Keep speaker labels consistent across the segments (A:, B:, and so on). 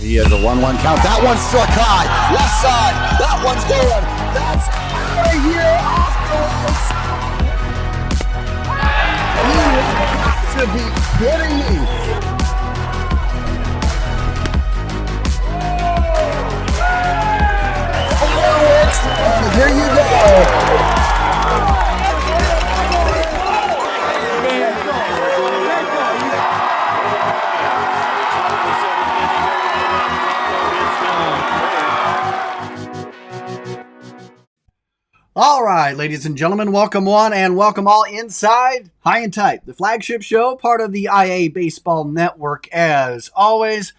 A: He has a 1-1 count. That one's struck high. Left side. That one's going. That's out of here off the ropes. You have to be kidding me. Fireworks. Here you go. All right, ladies and gentlemen, welcome one and welcome all inside High and Tight, the flagship show, part of the IA Baseball Network. As always,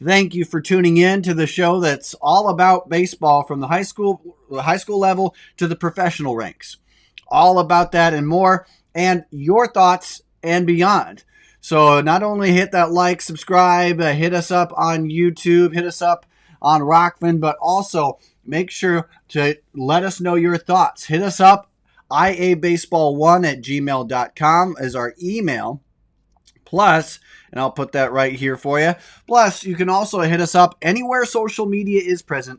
A: thank you for tuning in to the show that's all about baseball from the high school level to the professional ranks. All about that and more, and your thoughts and beyond. So not only hit that like, subscribe, hit us up on YouTube, hit us up on Rockman, but also make sure to let us know your thoughts. Hit us up, iabaseball1@gmail.com is our email. Plus, and I'll put that right here for you. Plus, you can also hit us up anywhere social media is present.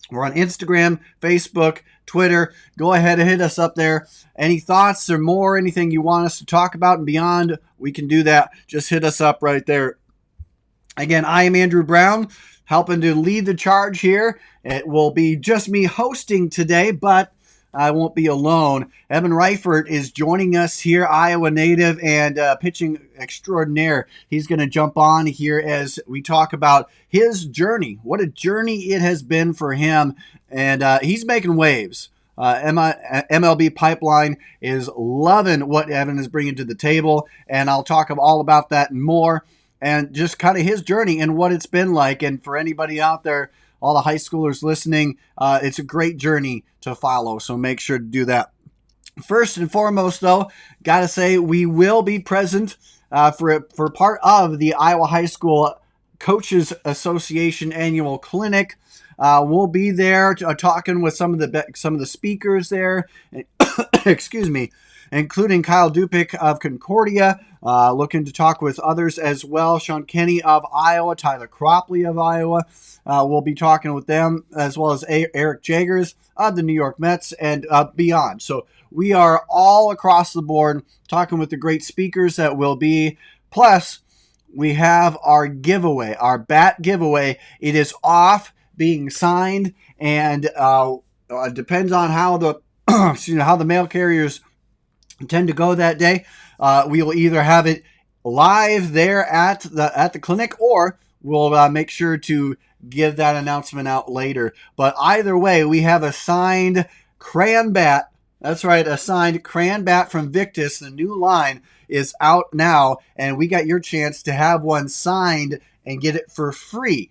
A: We're on Instagram, Facebook, Twitter. Go ahead and hit us up there. Any thoughts or more, anything you want us to talk about and beyond, we can do that. Just hit us up right there. Again, I am Andrew Brown, helping to lead the charge here. It will be just me hosting today, but I won't be alone. Evan Reifert is joining us here, Iowa native and pitching extraordinaire. He's going to jump on here as we talk about his journey. What a journey it has been for him, and he's making waves. MLB Pipeline is loving what Evan is bringing to the table, and I'll talk all about that and more, and just kind of his journey and what it's been like. And for anybody out there, all the high schoolers listening, it's a great journey to follow, so make sure to do that. First and foremost, though, got to say we will be present for part of the Iowa High School Coaches Association annual clinic. We'll be there talking with some of the speakers there. Excuse me. Including Kyle Dupick of Concordia, looking to talk with others as well. Sean Kenny of Iowa, Tyler Cropley of Iowa. We'll be talking with them, as well as Eric Jagers of the New York Mets and beyond. So we are all across the board talking with the great speakers that will be. Plus, we have our giveaway, our bat giveaway. It is off, being signed, and depends on how the how the mail carriers tend to go that day. We will either have it live there at the clinic, or we'll make sure to give that announcement out later. But either way, we have a signed crayon bat. That's right, a signed crayon bat from Victus. The new line is out now, and we got your chance to have one signed and get it for free.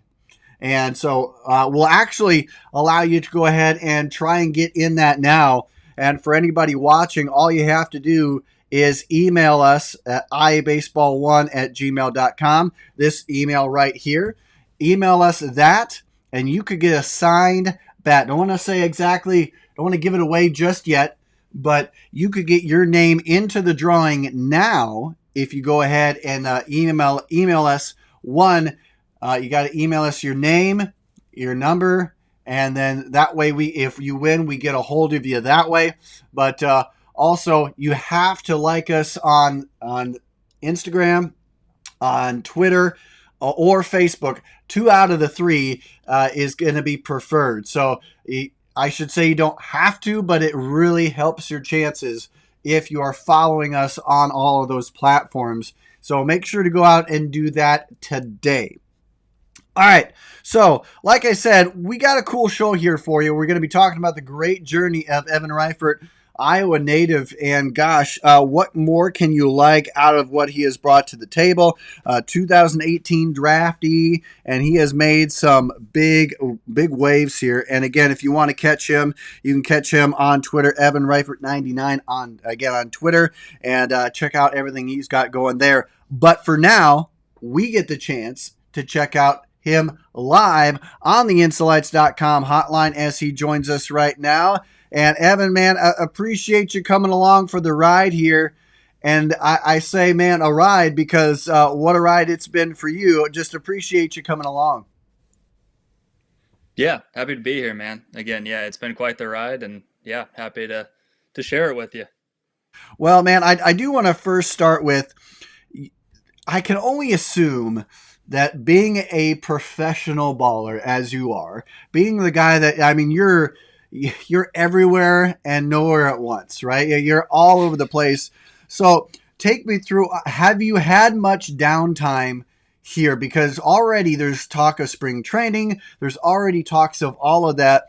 A: And so we'll actually allow you to go ahead and try and get in that now. And for anybody watching, all you have to do is email us at iabaseball1@gmail.com. This email right here. Email us that, and you could get a signed bat. Don't want to say exactly, don't want to give it away just yet, but you could get your name into the drawing now if you go ahead and email us one. You got to email us your name, your number, and then that way, if you win, we get a hold of you that way. But also, you have to like us on Instagram, on Twitter, or Facebook. 2 out of the 3 is going to be preferred. So I should say you don't have to, but it really helps your chances if you are following us on all of those platforms. So make sure to go out and do that today. All right, so like I said, we got a cool show here for you. We're going to be talking about the great journey of Evan Reifert, Iowa native, and gosh, what more can you like out of what he has brought to the table? 2018 draftee, and he has made some big waves here. And again, if you want to catch him, you can catch him on Twitter, Evan Reifert 99 on Twitter, and check out everything he's got going there. But for now, we get the chance to check out him live on the Insulites.com hotline as he joins us right now. And Evan, man, I appreciate you coming along for the ride here. And I say, man, a ride, because what a ride it's been for you. Just appreciate you coming along.
B: Yeah, happy to be here, man. Again, yeah, it's been quite the ride, and yeah, happy to share it with you.
A: Well, man, I do want to first start with, I can only assume that being a professional baller as you are, being the guy that, I mean, you're everywhere and nowhere at once, right? You're all over the place. So take me through. Have you had much downtime here? Because already there's talk of spring training. There's already talks of all of that.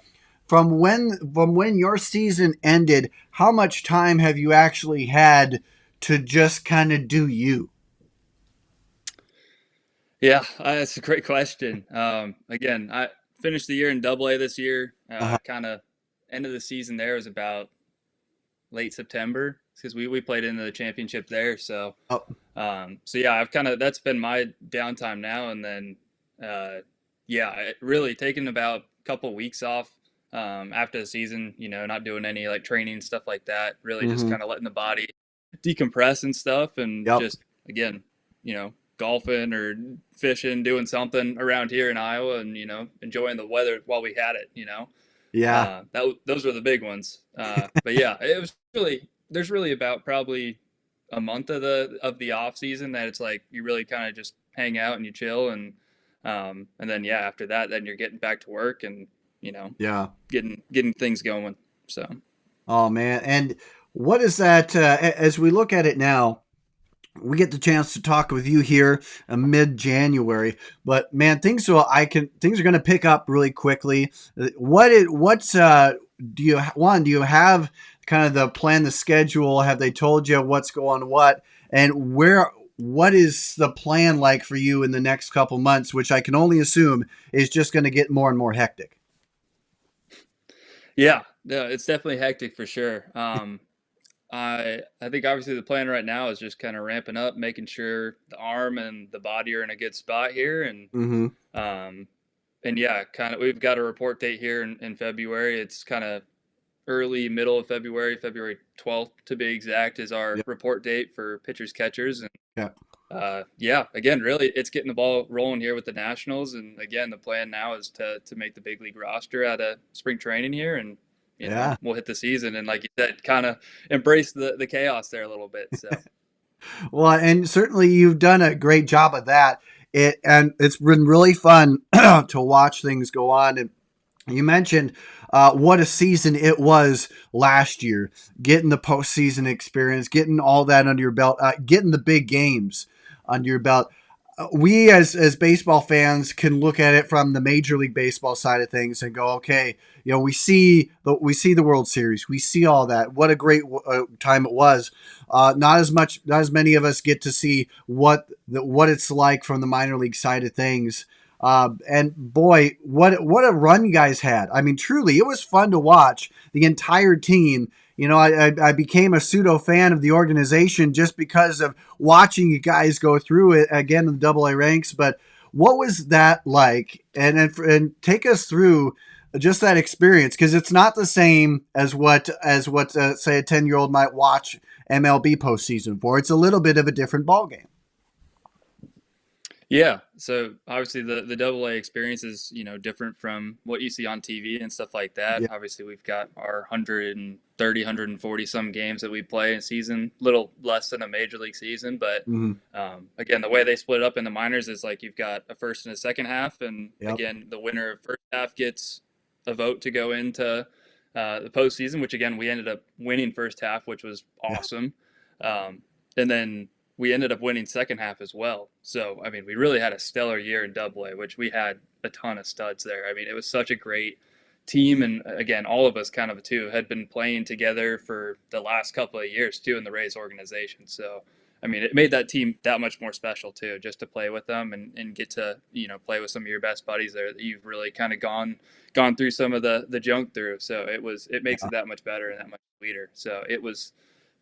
A: From when your season ended, how much time have you actually had to just kind of do you?
B: Yeah, that's a great question. Again, I finished the year in Double A this year.
A: Uh-huh.
B: Kind of end of the season there was about late September because we played into the championship there.
A: Oh,
B: So yeah, I've kind of that's been my downtime now, and then uh, yeah, really taking about a couple weeks off after the season. Not doing any like training stuff like that. Really just
A: mm-hmm.
B: kind of letting the body decompress and stuff, and
A: Yep.
B: just again, golfing or fishing, doing something around here in Iowa, and enjoying the weather while we had it.
A: Yeah.
B: Those were the big ones. But yeah, it was really there's really about probably a month of the off season that it's like you really kind of just hang out and you chill and then yeah after that then you're getting back to work and you know
A: Yeah.
B: getting things going. So
A: Oh man. And what is that? As we look at it now, we get the chance to talk with you here mid January. But man, things are going to pick up really quickly. What's do you have kind of the plan, the schedule? Have they told you what's going what, and what is the plan like for you in the next couple months, which I can only assume is just going to get more and more hectic.
B: yeah, no, it's definitely hectic for sure. I think obviously the plan right now is just kind of ramping up, making sure the arm and the body are in a good spot here,
A: Mm-hmm.
B: um, and yeah, kind of we've got a report date here in February. It's kind of early middle of February, February 12th to be exact, is our
A: Yeah.
B: report date for pitchers catchers. And
A: Yeah.
B: yeah, again, really, it's getting the ball rolling here with the Nationals. And again, the plan now is to make the big league roster out of spring training here, and
A: Yeah.
B: we'll hit the season. And like you said, kind of embrace the chaos there a little bit. So
A: Well, and certainly you've done a great job of that. It's been really fun to watch things go on. And you mentioned what a season it was last year, getting the postseason experience, getting all that under your belt, getting the big games under your belt. We as baseball fans can look at it from the Major League Baseball side of things and go, okay, we see the World Series, we see all that. What a great time it was. Not as many of us get to see what it's like from the minor league side of things. And boy, what a run you guys had! I mean, truly, it was fun to watch the entire team. I became a pseudo fan of the organization just because of watching you guys go through it again in the Double A ranks. But what was that like? And take us through just that experience, because it's not the same as what say a 10-year-old might watch MLB postseason for. It's a little bit of a different ballgame.
B: yeah, so obviously the double A experience is different from what you see on TV and stuff like that.
A: Yeah.
B: Obviously, we've got our 130, some games that we play in a season, little less than a major league season. But
A: Mm-hmm.
B: again, the way they split it up in the minors is like you've got a first and a second half, and
A: Yep.
B: again, the winner of first half gets a vote to go into the postseason. Which again, we ended up winning first half, which was
A: Yeah.
B: awesome. And then we ended up winning second half as well. So, I mean, we really had a stellar year in Double A, which we had a ton of studs there. I mean, it was such a great team, and again, all of us kind of too had been playing together for the last couple of years too in the Rays organization. So, I mean, it made that team that much more special too, just to play with them and get to play with some of your best buddies there that you've really kind of gone through some of the junk through. So it makes
A: Yeah.
B: it that much better and that much sweeter. So it was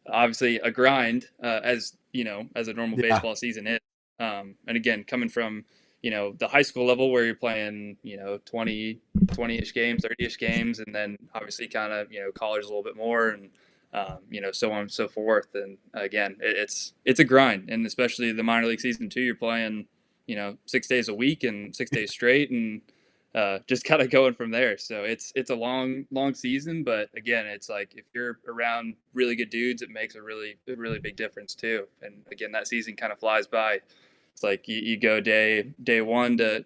B: obviously a grind, as as a normal
A: Yeah.
B: baseball season is. And again, coming from the high school level where you're playing 20 ish games, 30ish games, and then obviously kind of college a little bit more, and so on and so forth. And again, it's a grind, and especially the minor league season too. You're playing, 6 days a week and 6 days straight, and just kind of going from there. So it's a long season, but again, it's like if you're around really good dudes, it makes a really big difference too. And again, that season kind of flies by. It's like you go day one to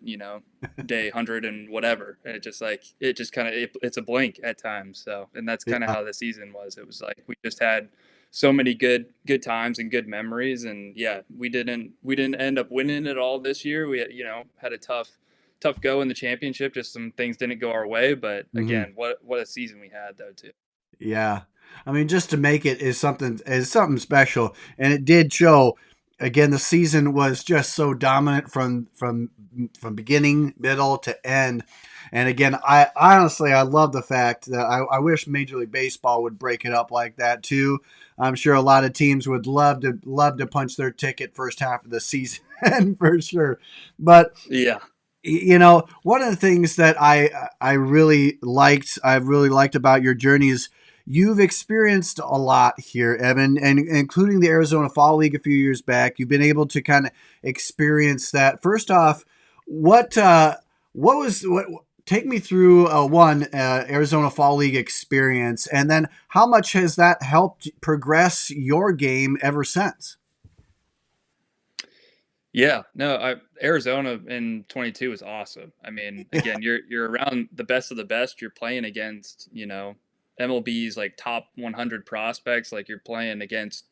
B: day 100 and whatever, and it just kind of it's a blink at times. So, and that's kind of
A: Yeah.
B: how the season was. It was like we just had so many good times and good memories, and yeah, we didn't end up winning it all this year. We had a tough go in the championship. Just some things didn't go our way, but
A: Mhm.
B: again, what a season we had though too.
A: Yeah. I mean, just to make it is something special, and it did show. Again, the season was just so dominant from beginning, middle to end. And again, I honestly I love the fact that I wish Major League Baseball would break it up like that too. I'm sure a lot of teams would love to punch their ticket first half of the season for sure. But
B: Yeah.
A: one of the things that I really liked about your journey is you've experienced a lot here, Evan, and including the Arizona Fall League a few years back. You've been able to kind of experience that. First off, what was what? Take me through one Arizona Fall League experience, and then how much has that helped progress your game ever since?
B: Yeah, no, Arizona in 22 is awesome. I mean, again, you're around the best of the best. You're playing against, MLB's like top 100 prospects. Like you're playing against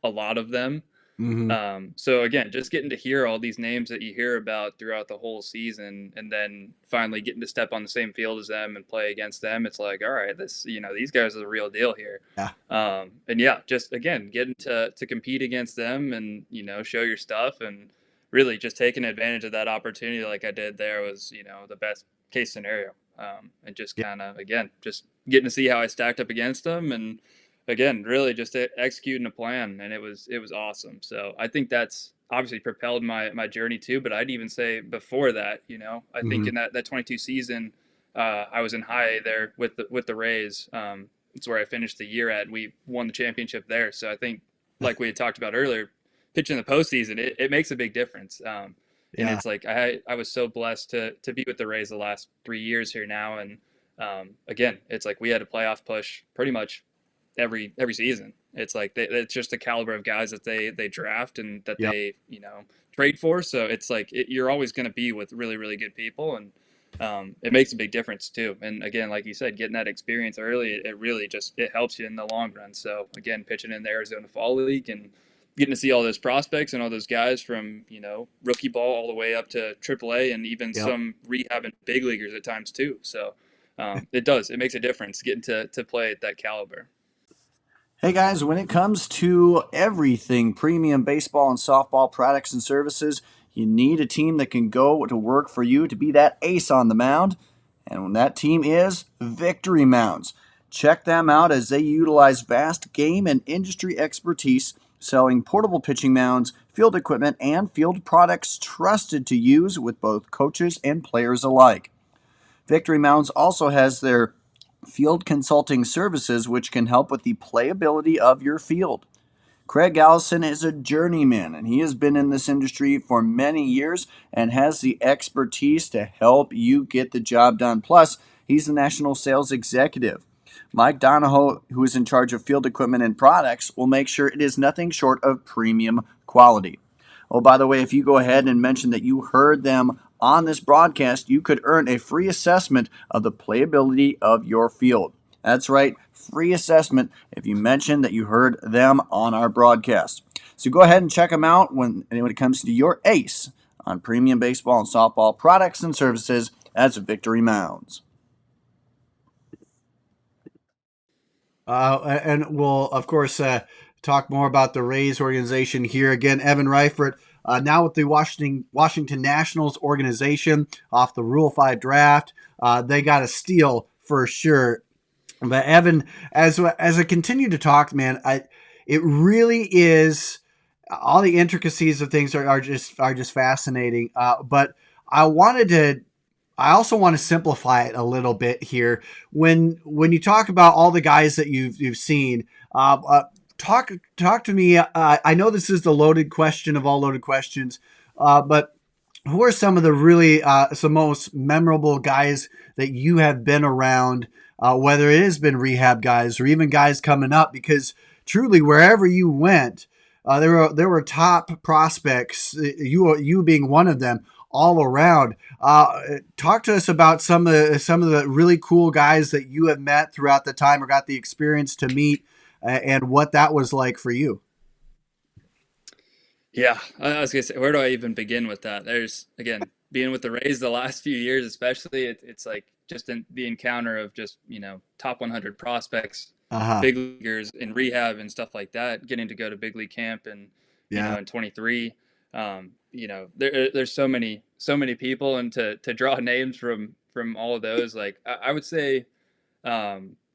B: a lot of them.
A: Hmm.
B: So again, just getting to hear all these names that you hear about throughout the whole season, and then finally getting to step on the same field as them and play against them, it's like, all right, these guys are the real deal here.
A: Yeah.
B: And yeah, just again, getting to compete against them and show your stuff, and really just taking advantage of that opportunity like I did there was the best case scenario. And just kind of again, just getting to see how I stacked up against them, and again, really just executing a plan, and it was awesome. So I think that's obviously propelled my journey too. But I'd even say before that, I think
A: Hmm.
B: in that 22 season, I was in high A there with the Rays. It's where I finished the year at. We won the championship there. So I think, like we had talked about earlier, pitching the postseason, it makes a big difference. And
A: Yeah.
B: it's like I was so blessed to be with the Rays the last 3 years here now, and again, it's like we had a playoff push pretty much every season. It's like it's just the caliber of guys that they draft and that
A: Yep.
B: they trade for. So it's like you're always going to be with really good people, and it makes a big difference too. And again, like you said, getting that experience early, it really just it helps you in the long run. So again, pitching in the Arizona Fall League and getting to see all those prospects and all those guys from rookie ball all the way up to AAA and even
A: Yep.
B: some rehab and big leaguers at times too. So it makes a difference getting to play at that caliber.
A: Hey guys, when it comes to everything premium baseball and softball products and services, you need a team that can go to work for you to be that ace on the mound. And when that team is Victory Mounds. Check them out as they utilize vast game and industry expertise selling portable pitching mounds, field equipment, and field products trusted to use with both coaches and players alike. Victory Mounds also has their field consulting services, which can help with the playability of your field. Craig Allison is a journeyman, and he has been in this industry for many years and has the expertise to help you get the job done. Plus, he's the national sales executive. Mike Donahoe, who is in charge of field equipment and products, will make sure it is nothing short of premium quality. Oh, by the way, if you go ahead and mention that you heard them on this broadcast, you could earn a free assessment of the playability of your field. That's right, free assessment if you mention that you heard them on our broadcast. So go ahead and check them out when it comes to your ace on premium baseball and softball products and services as Victory Mounds. And we'll, of course, talk more about the Rays organization here. Again, Evan Reifert, now with the Washington Nationals organization off the Rule 5 draft. They got a steal for sure. But Evan, as I continue to talk, man, it really is all the intricacies of things are just fascinating. But I wanted to I also want to simplify it a little bit here. When you talk about all the guys that you've seen, Uh, uh, talk to me. I know this is the loaded question of all loaded questions, but who are some of the really some most memorable guys that you have been around? Whether it has been rehab guys or even guys coming up, because truly wherever you went, there were top prospects. You being one of them, all around. Talk to us about some of the really cool guys that you have met throughout the time or got the experience to meet, and what that was like for you.
B: Yeah, I was gonna say, where do I even begin with that? There's again being with the Rays the last few years, especially. It's like just the encounter of just top 100 prospects,
A: Uh huh.
B: big leaguers in rehab and stuff like that. Getting to go to big league camp and
A: Yeah.
B: in 23, there's so many people, and to draw names from all of those, like I would say,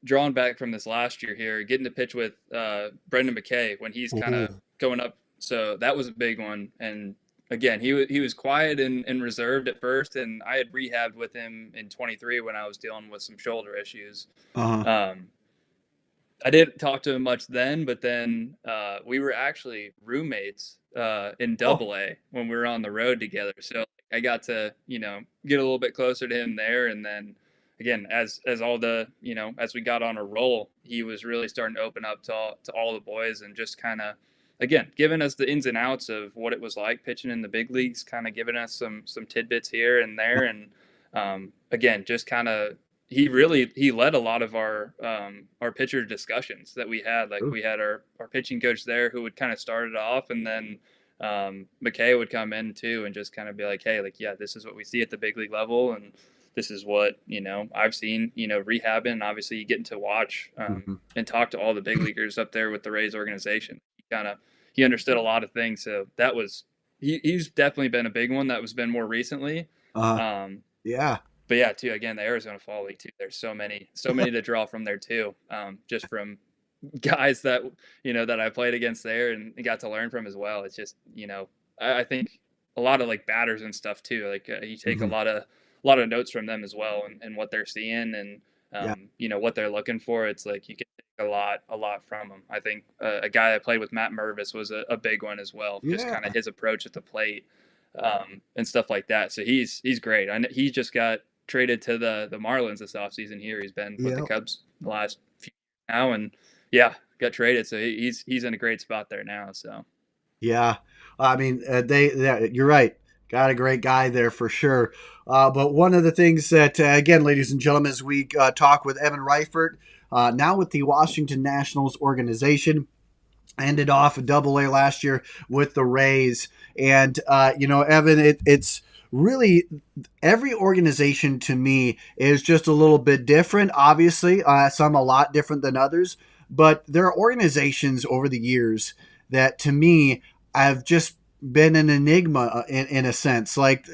B: drawing back from this last year here, getting to pitch with Brendan McKay when he's kind of
A: Oh.
B: going up. So that was a big one. And again, he was quiet and reserved at first, and I had rehabbed with him in 23 when I was dealing with some shoulder issues.
A: Uh huh.
B: Um, I didn't talk to him much then, but then we were actually roommates in
A: Oh.
B: Double A when we were on the road together. So I got to get a little bit closer to him there, and then again, as all the as we got on a roll, he was really starting to open up to all the boys, and just kind of again giving us the ins and outs of what it was like pitching in the big leagues, kind of giving us some tidbits here and there, and again just kind of he led a lot of our pitcher discussions that we had. Like we had our pitching coach there who would kind of start it off, and then McKay would come in too and just kind of be like, hey, like yeah, this is what we see at the big league level, and this is what I've seen rehabbing. And obviously, you get to watch
A: Mm-hmm.
B: and talk to all the big leaguers up there with the Rays organization. He understood a lot of things, so that was he's definitely been a big one. That was been more recently.
A: Uh.
B: Um,
A: Yeah.
B: but yeah, too, again, the Arizona Fall League too. There's so many to draw from there too. Just from guys that I played against there and got to learn from as well. It's just I think a lot of like batters and stuff too. Like you take a
A: Mm-hmm.
B: lot of notes from them as well, and what they're seeing, and
A: Yeah.
B: what they're looking for. It's like you can take a lot from them. I think a guy that played with Matt Mervis was a big one as well. Just
A: Yeah.
B: kind of his approach at the plate, and stuff like that. So he's great. I know he just got traded to the Marlins this offseason here. He's been with the
A: Yeah.
B: Cubs the last few now, and yeah, got traded. So he's in a great spot there now. So
A: Yeah, I mean, you're right. Got a great guy there for sure. But one of the things that, again, ladies and gentlemen, as we talk with Evan Reifert, now with the Washington Nationals organization, ended off a double A last year with the Rays. And, Evan, it's really every organization to me is just a little bit different. Obviously, some a lot different than others. But there are organizations over the years that to me have just been an enigma in a sense. Like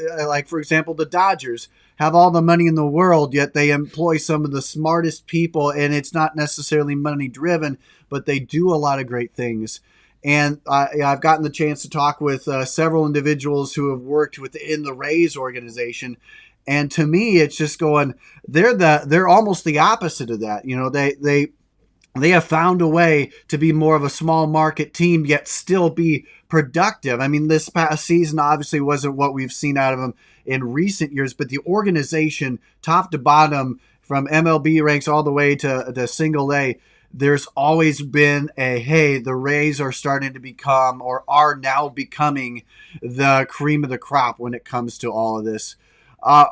A: for example, the Dodgers have all the money in the world, yet they employ some of the smartest people, and it's not necessarily money driven, but they do a lot of great things. And I've gotten the chance to talk with several individuals who have worked within the Rays organization, and to me, it's just going. They're almost the opposite of that. They have found a way to be more of a small market team, yet still be productive. I mean, this past season obviously wasn't what we've seen out of them in recent years, but the organization, top to bottom, from MLB ranks all the way to single A, there's always been a hey, the Rays are starting to become or are now becoming the cream of the crop when it comes to all of this. Uh,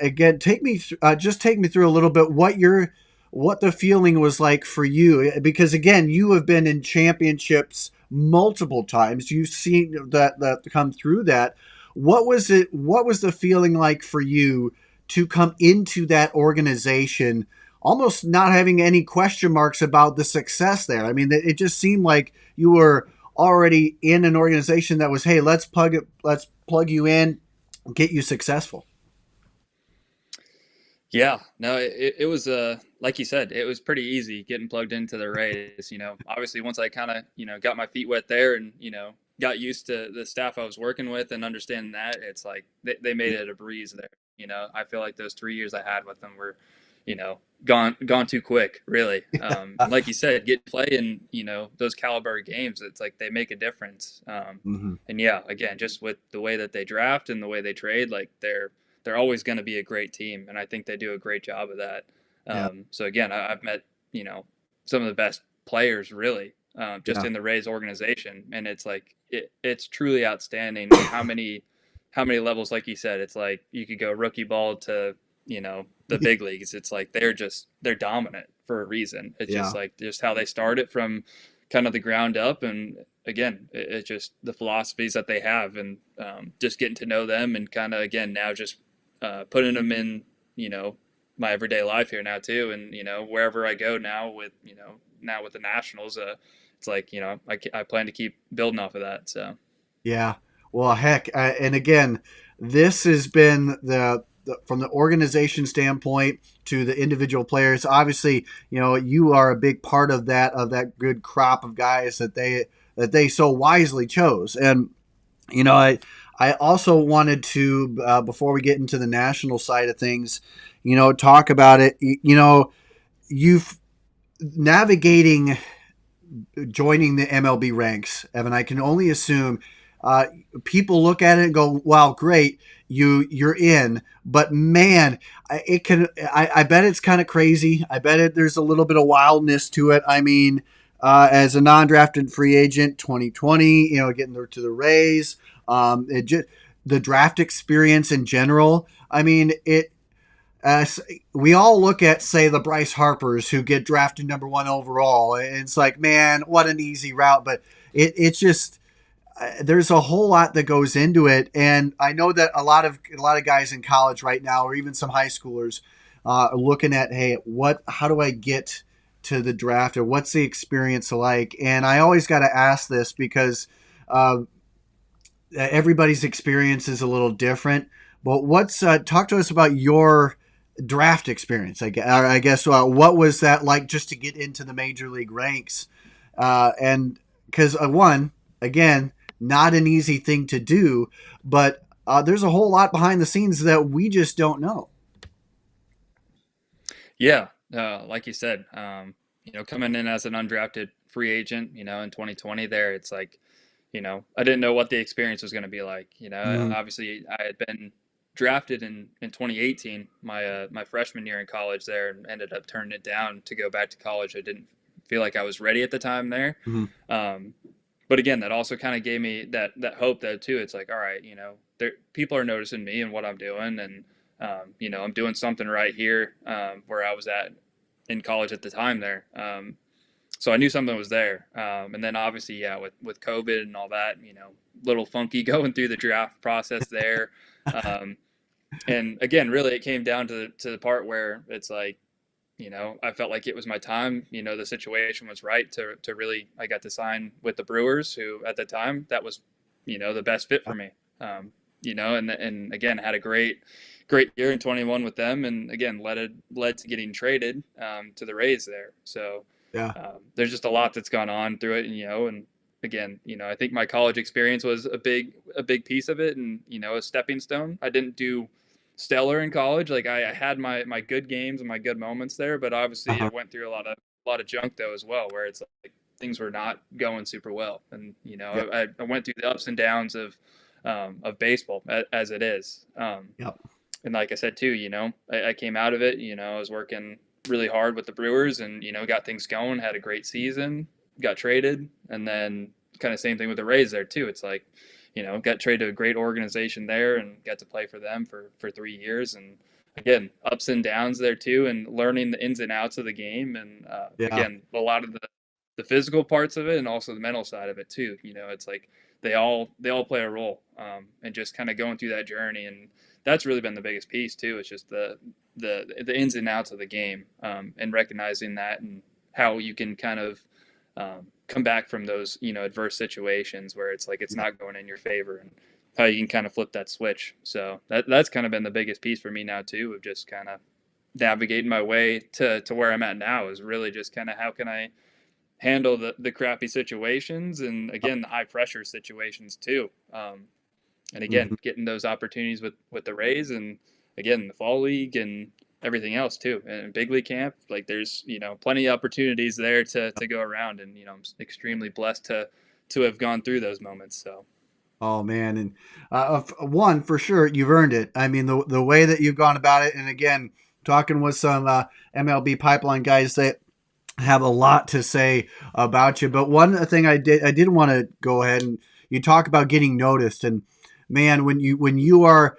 A: Again, just take me through a little bit what the feeling was like for you, because again, you have been in championships multiple times. You've seen that come through that. What was the feeling like for you to come into that organization almost not having any question marks about the success there? I mean, it just seemed like you were already in an organization that was, hey, let's plug you in, get you successful.
B: yeah, no, it was like you said, it was pretty easy getting plugged into the Rays. Obviously once I kind of got my feet wet there, and got used to the staff I was working with and understanding that, it's like they made it a breeze there. I feel like those 3 years I had with them were gone too quick, really. And like you said, get play in those caliber games. It's like they make a difference.
A: Hmm.
B: And yeah, again, just with the way that they draft and the way they trade, like they're always going to be a great team, and I think they do a great job of that.
A: Yeah.
B: So again, I've met some of the best players really just
A: Yeah.
B: in the Rays organization, and it's like it's truly outstanding how many levels, like you said, it's like you could go rookie ball to the big leagues. It's like they're dominant for a reason. It's just
A: Yeah.
B: like just how they started from kind of the ground up, and again, it's just the philosophies that they have, and just getting to know them, and kind of again now just putting them in my everyday life here now too, and wherever I go now with now with the Nationals, it's like I plan to keep building off of that. So
A: Yeah. Well, heck, and again, this has been from the organization standpoint to the individual players. Obviously, you are a big part of that good crop of guys that they so wisely chose. And I also wanted to before we get into the national side of things, talk about it. You've navigating joining the MLB ranks, Evan. I can only assume uh, people look at it and go, "Wow, great, you're in." But man, it can. I bet it's kind of crazy. I bet there's a little bit of wildness to it. I mean, as a non-drafted free agent, 2020, getting to the Rays, it just the draft experience in general. I mean, we all look at, say, the Bryce Harpers who get drafted number one overall. And it's like, man, what an easy route. But it's just there's a whole lot that goes into it, and I know that a lot of guys in college right now, or even some high schoolers, are looking at, hey, how do I get to the draft, or what's the experience like? And I always got to ask this because uh, everybody's experience is a little different. But talk to us about your draft experience. I guess what was that like just to get into the major league ranks? And because one, again, not an easy thing to do, but there's a whole lot behind the scenes that we just don't know.
B: yeah, like you said, coming in as an undrafted free agent, in 2020, there, it's like I didn't know what the experience was going to be like.
A: Mm,
B: Obviously, I had been drafted in 2018, my freshman year in college there, and ended up turning it down to go back to college. I didn't feel like I was ready at the time there.
A: mm,
B: Um, but again, that also kind of gave me that hope though too. It's like, all right, people are noticing me and what I'm doing, and I'm doing something right here where I was at in college at the time there. So I knew something was there. And then obviously, yeah, with COVID and all that, little funky going through the draft process there. Um, and again, really, it came down to the part where it's like, I felt like it was my time. The situation was right to really. I got to sign with the Brewers, who at the time that was, the best fit for me. And again had a great year in 21 with them, and again led to getting traded to the Rays there. So
A: yeah,
B: there's just a lot that's gone on through it, and again, I think my college experience was a big piece of it, and a stepping stone. I didn't do stellar in college. Like I had my good games and my good moments there, but obviously I
A: uh-huh,
B: went through a lot of junk though as well, where it's like things were not going super well, and
A: yep,
B: I went through the ups and downs of baseball as it is.
A: yep,
B: And like I said too, I came out of it. I was working really hard with the Brewers, and got things going. Had a great season. Got traded, and then kind of same thing with the Rays there too. It's like, got traded to a great organization there, and got to play for them for 3 years. And again, ups and downs there too, and learning the ins and outs of the game, and
A: yeah,
B: again, a lot of the physical parts of it, and also the mental side of it too. It's like they all play a role, and just kind of going through that journey, and that's really been the biggest piece too. It's just the ins and outs of the game, and recognizing that, and how you can kind of come back from those adverse situations where it's like it's
A: yeah,
B: not going in your favor, and how you can kind of flip that switch. So that's kind of been the biggest piece for me now too, of just kind of navigating my way to where I'm at now, is really just kind of how can I handle the crappy situations, and again the high pressure situations too. And again,
A: mhm,
B: getting those opportunities with the Rays, and again the fall league, and everything else too. And big league camp, like there's plenty of opportunities there to go around, and I'm extremely blessed to have gone through those moments. So
A: Oh man, and one for sure, you've earned it. I mean, the way that you've gone about it, and again, talking with some MLB pipeline guys that have a lot to say about you. But one thing I did want to go ahead and you talk about getting noticed, and man, when you're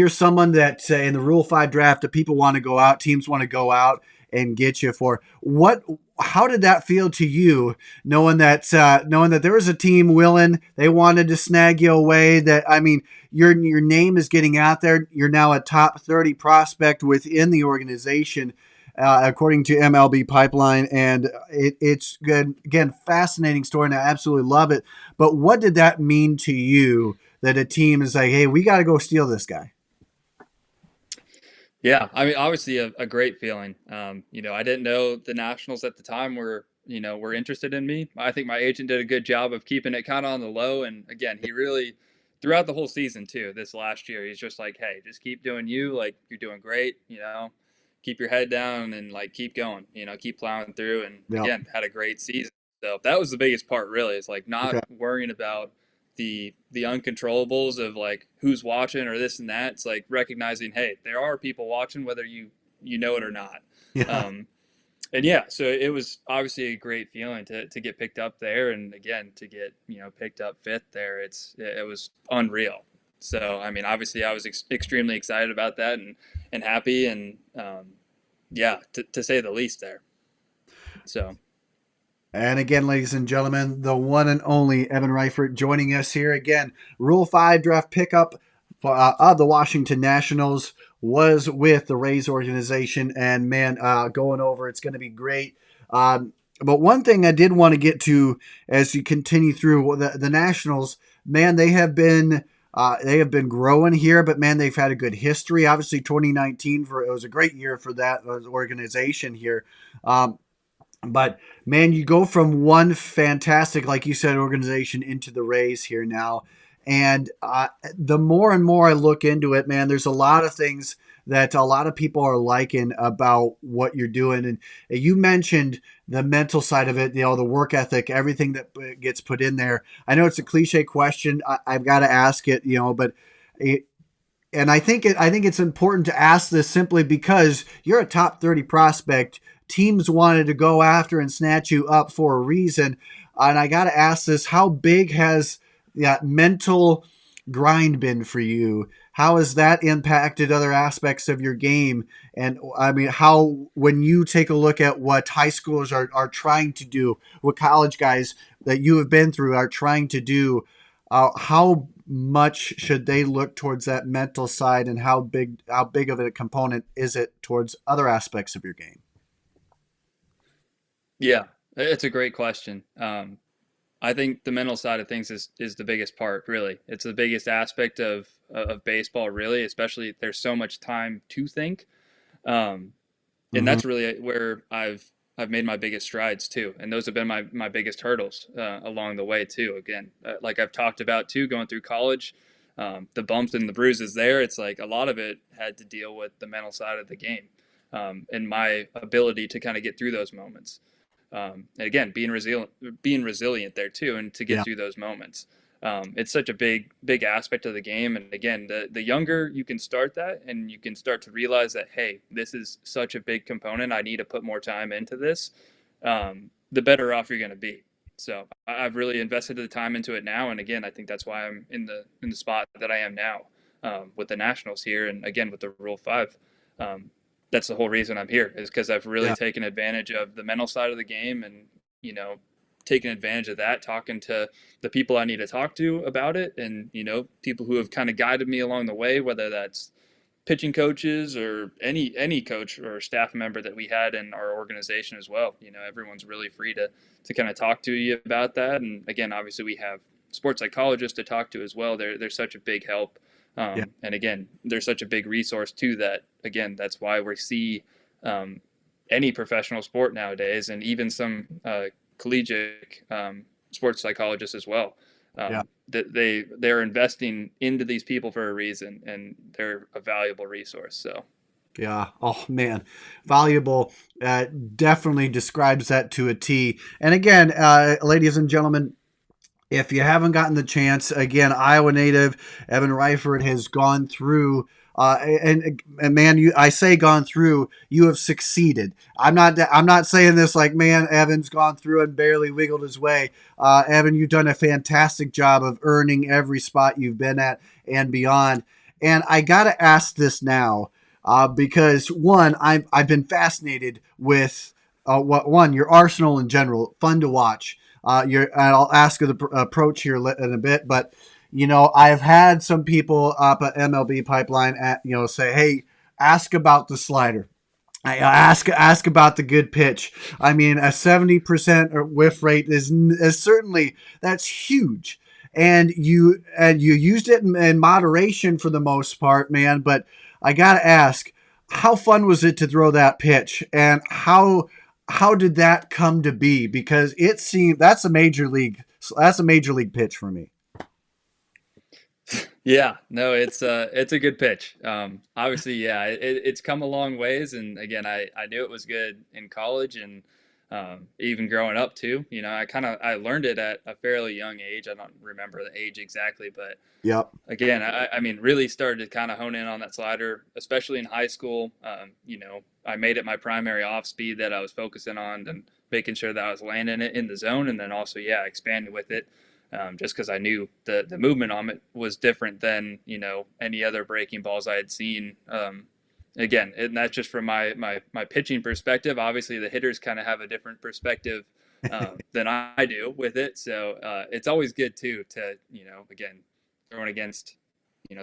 A: someone that in the Rule 5 draft that people want to go out, teams want to go out and get you for what. How did that feel to you, knowing that there was a team willing, they wanted to snag you away? That I mean, your name is getting out there. You're now a top 30 prospect within the organization, according to MLB Pipeline, and it's good. Again, fascinating story, and I absolutely love it. But what did that mean to you that a team is like, hey, we got to go steal this guy?
B: yeah, I mean, obviously a great feeling. I didn't know the Nationals at the time were interested in me. I think my agent did a good job of keeping it kind of on the low. And again, he really, throughout the whole season too, this last year, he's just like, hey, just keep doing you. Like you're doing great. Keep your head down and like keep going. Keep plowing through. And
A: Yeah.
B: again, had a great season. So that was the biggest part, really. Is like
A: Okay.
B: not worrying about the uncontrollables of like who's watching or this and that. It's like recognizing, hey, there are people watching whether you know it or not.
A: Yeah.
B: Um, and yeah, so it was obviously a great feeling to get picked up there, and again to get picked up fifth there. It was unreal. So I mean, obviously, I was extremely excited about that and happy, and yeah, to say the least there. So
A: And again, ladies and gentlemen, the one and only Evan Reifert joining us here again. Rule 5 draft pickup of the Washington Nationals was with the Rays organization, and man, going over, it's going to be great. But one thing I did want to get to as you continue through the Nationals, man, they have been growing here, but man, they've had a good history. Obviously, 2019 it was a great year for that organization here. Um, but man, you go from one fantastic, like you said, organization into the Rays here now. And the more and more I look into it, man, there's a lot of things that a lot of people are liking about what you're doing. And you mentioned the mental side of it, the work ethic, everything that gets put in there. I know it's a cliche question. I've got to ask it, but it, and I think it's important to ask this simply because you're a top 30 prospect. Teams wanted to go after and snatch you up for a reason. And I got to ask this: how big has that mental grind been for you? How has that impacted other aspects of your game? And I mean, how, when you take a look at what high schoolers are trying to do, what college guys that you have been through are trying to do, how much should they look towards that mental side, and how big of a component is it towards other aspects of your game?
B: yeah, it's a great question. I think the mental side of things is the biggest part. Really, it's the biggest aspect of baseball. Really, especially there's so much time to think, um, and
A: Mm-hmm.
B: that's really where I've made my biggest strides too. And those have been my biggest hurdles along the way too. Again, like I've talked about too, going through college, the bumps and the bruises there. It's like a lot of it had to deal with the mental side of the game, and my ability to kind of get through those moments. And again, being resilient there too, and to get
A: Yeah.
B: through those moments. It's such a big aspect of the game. And again, the younger you can start that, and you can start to realize that, hey, this is such a big component. I need to put more time into this. The better off you're going to be. So I've really invested the time into it now, and again, I think that's why I'm in the spot that I am now, with the Nationals here, and again with the Rule 5. Um, that's the whole reason I'm here, is because I've really
A: Yeah.
B: taken advantage of the mental side of the game, and you know taking advantage of that, talking to the people I need to talk to about it, and people who have kind of guided me along the way, whether that's pitching coaches or any coach or staff member that we had in our organization as well. Everyone's really free to kind of talk to you about that. And again, obviously we have sports psychologists to talk to as well. They're such a big help.
A: Yeah.
B: And again, they're such a big resource too, that again, that's why we see um, any professional sport nowadays, and even some collegiate sports psychologists as well.
A: Yeah.
B: That they're investing into these people for a reason, and they're a valuable resource. So
A: Yeah. Oh man, valuable. Definitely describes that to a T. And again, ladies and gentlemen, if you haven't gotten the chance, again, Iowa native Evan Reifert has gone through. And man, I say gone through. You have succeeded. I'm not saying this like, man, Evan's gone through and barely wiggled his way. Evan, you've done a fantastic job of earning every spot you've been at and beyond. And I gotta ask this now, because one, I've been fascinated with what one your arsenal in general, fun to watch. And I'll ask the approach here in a bit, but I've had some people up at MLB Pipeline say, "Hey, ask about the slider. I ask about the good pitch." I mean, a 70% whiff rate is certainly that's huge, and you used it in moderation for the most part, man. But I gotta ask, how fun was it to throw that pitch, and how did that come to be? Because it seemed that's a major league pitch for me.
B: Yeah, no, it's a good pitch. Obviously, yeah, it's come a long ways, and again, I knew it was good in college and even growing up too. I learned it at a fairly young age. I don't remember the age exactly, but
A: Yep.
B: again, I mean, really started to kind of hone in on that slider, especially in high school. I made it my primary off speed that I was focusing on and making sure that I was landing it in the zone, and then also, yeah, expanding with it. Just because I knew the movement on it was different than any other breaking balls I had seen. Again, and that's just from my pitching perspective. Obviously, the hitters kind of have a different perspective than I do with it, so it's always good too to again throwing against